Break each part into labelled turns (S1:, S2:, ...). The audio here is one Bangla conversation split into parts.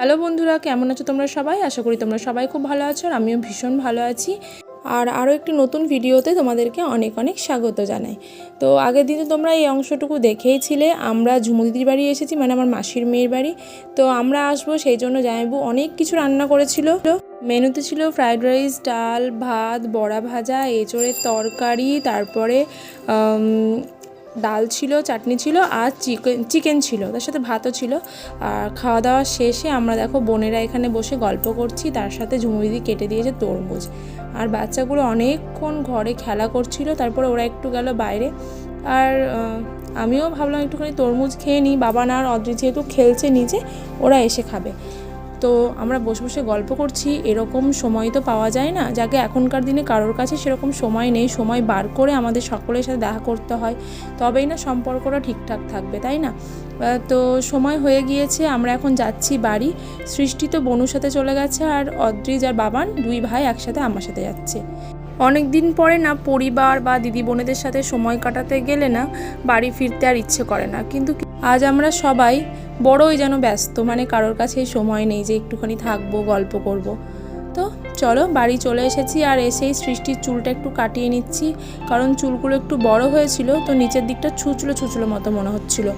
S1: হ্যালো বন্ধুরা, কেমন আছো তোমরা সবাই? আশা করি তোমরা সবাই খুব ভালো আছো আর আমিও ভীষণ ভালো আছি। আর আরও একটি নতুন ভিডিওতে তোমাদেরকে অনেক অনেক স্বাগত জানাই। তো আগের দিনে তোমরা এই অংশটুকু দেখেইছিলে, আমরা ঝুমুদিদির বাড়ি এসেছি, মানে আমার মাসির মেয়ের বাড়ি। তো আমরা আসবো সেই জন্য জামাইবু অনেক কিছু রান্না করেছিল। মেনুতে ছিল ফ্রাইড রাইস, ডাল, ভাত, বড়া ভাজা, এঁচোড়ের তরকারি, তারপরে ডাল ছিল, চাটনি ছিল আর চিকেন ছিল, তার সাথে ভাতও ছিল। আর খাওয়া দাওয়া শেষে আমরা দেখো বোনেরা এখানে বসে গল্প করছি, তার সাথে ঝুমুদিদি কেটে দিয়েছে তরমুজ। আর বাচ্চাগুলো অনেকক্ষণ ঘরে খেলা করছিল, তারপরে ওরা একটু গেল বাইরে। আর আমিও ভাবলাম একটুখানি তরমুজ খেয়ে নিই, বাবা না আর অদ্রি যেহেতু খেলছে নিচে, ওরা এসে খাবে। তো আমরা বসে বসে গল্প করছি, এরকম সময় তো পাওয়া যায় না, যাকে এখনকার দিনে কারোর কাছে সেরকম সময় নেই। সময় বার করে আমাদের সকলের সাথে দেখা করতে হয়, তবেই না সম্পর্কটা ঠিকঠাক থাকবে, তাই না? তো সময় হয়ে গিয়েছে, আমরা এখন যাচ্ছি বাড়ি। সৃষ্টি তো বনুর সাথে চলে গেছে, আর অদ্রিজ আর বাবান দুই ভাই একসাথে আমার সাথে যাচ্ছে। অনেক দিন পরে না পরিবার বা দিদি বোনেদের সাথে সময় কাটাতে গেলে না বাড়ি ফিরতে আর ইচ্ছে করে না, কিন্তু আজ আমরা সবাই বড়ই যেন ব্যস্ত, মানে কারোর কাছেই সময় নেই যে একটুখানি থাকবো, গল্প করব। তো চলো বাড়ি চলে এসেছি, আর এসেই সৃষ্টির চুলটা একটু কাটিয়ে নিচ্ছি, কারণ চুলগুলো একটু বড় হয়েছিল, তো নিচের দিকটা ছুঁচলো ছুঁচলো মতো মনে হচ্ছিল।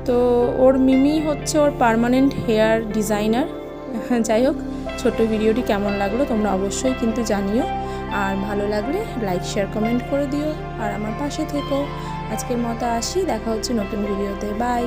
S1: তো ওর মিমি হচ্ছে ওর পার্মানেন্ট হেয়ার ডিজাইনার। যাই হোক, ছোট্ট ভিডিওটি কেমন লাগলো তোমরা অবশ্যই কিন্তু জানিও, আর ভালো লাগলে লাইক শেয়ার কমেন্ট করে দিও, আর আমার পাশে থেকো। আজকের মতো আসি, দেখা হচ্ছে নতুন ভিডিওতে। বাই।